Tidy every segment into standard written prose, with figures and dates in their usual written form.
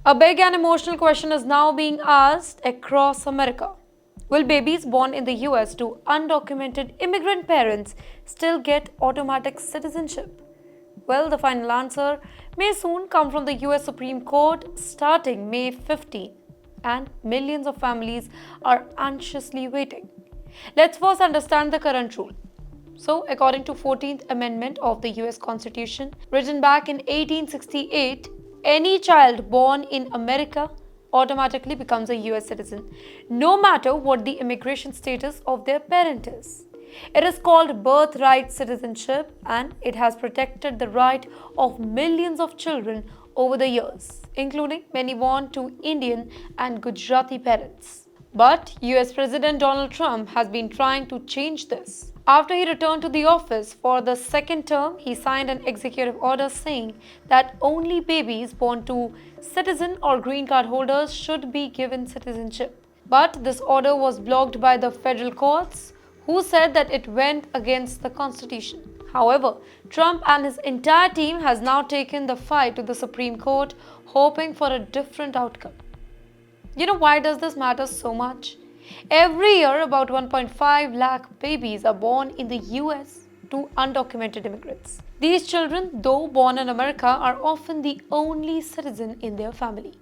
A big and emotional question is now being asked across America. Will babies born in the US to undocumented immigrant parents still get automatic citizenship? Well, the final answer may soon come from the US Supreme Court starting May 15, and millions of families are anxiously waiting. Let's first understand the current rule. So, according to 14th Amendment of the US Constitution, written back in 1868, any child born in America automatically becomes a US citizen, no matter what the immigration status of their parent is. It is called birthright citizenship, and it has protected the right of millions of children over the years, including many born to Indian and Gujarati parents. But US President Donald Trump has been trying to change this. After he returned to the office for the second term, he signed an executive order saying that only babies born to citizen or green card holders should be given citizenship. But this order was blocked by the federal courts, who said that it went against the Constitution. However, Trump and his entire team has now taken the fight to the Supreme Court, hoping for a different outcome. You know why does this matter so much? Every year, about 1.5 lakh babies are born in the US to undocumented immigrants. These children, though born in America, are often the only citizen in their family.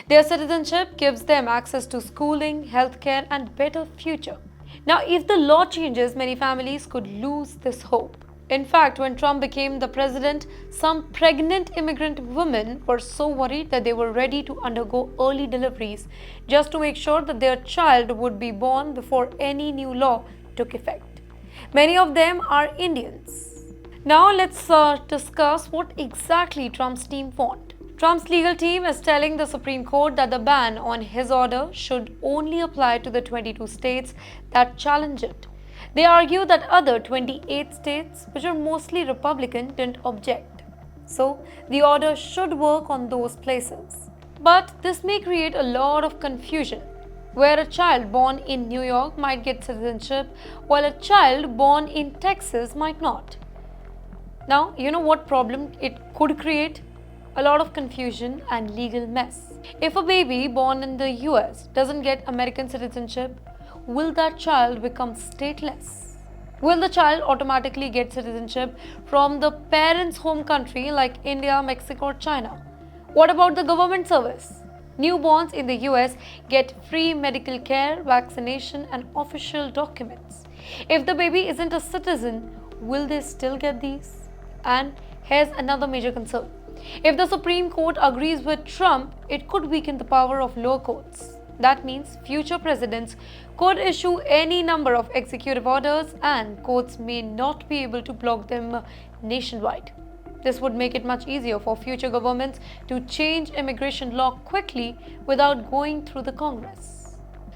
Their citizenship gives them access to schooling, healthcare, and better future. Now, if the law changes, many families could lose this hope. In fact, when Trump became the president, some pregnant immigrant women were so worried that they were ready to undergo early deliveries just to make sure that their child would be born before any new law took effect. Many of them are Indians. Now let's discuss what exactly Trump's team want. Trump's legal team is telling the Supreme Court that the ban on his order should only apply to the 22 states that challenge it. They argue that other 28 states, which are mostly Republican, didn't object. So, the order should work on those places. But this may create a lot of confusion, where a child born in New York might get citizenship, while a child born in Texas might not. Now, you know what problem it could create? A lot of confusion and legal mess. If a baby born in the US doesn't get American citizenship, will that child become stateless? Will the child automatically get citizenship from the parent's home country like India, Mexico, or China? What about the government service? Newborns in the US get free medical care, vaccination, and official documents. If the baby isn't a citizen, will they still get these? And here's another major concern. If the Supreme Court agrees with Trump, it could weaken the power of lower courts. That means future presidents could issue any number of executive orders, and courts may not be able to block them nationwide. This would make it much easier for future governments to change immigration law quickly without going through the Congress.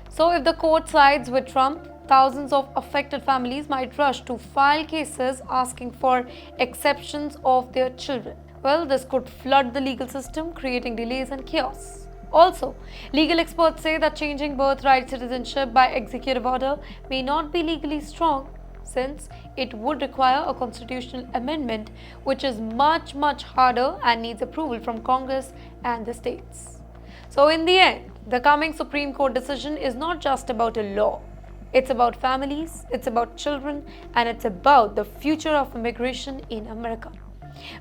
So if the court sides with Trump, thousands of affected families might rush to file cases asking for exceptions of their children. Well, this could flood the legal system, creating delays and chaos. Also, legal experts say that changing birthright citizenship by executive order may not be legally strong, since it would require a constitutional amendment, which is much harder and needs approval from Congress and the states. So in the end, the coming Supreme Court decision is not just about a law. It's about families, it's about children, and it's about the future of immigration in America.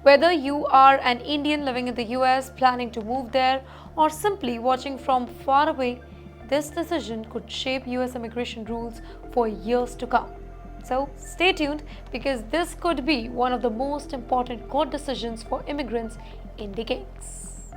Whether you are an Indian living in the US, planning to move there, or simply watching from far away, this decision could shape US immigration rules for years to come. So stay tuned, because this could be one of the most important court decisions for immigrants in decades.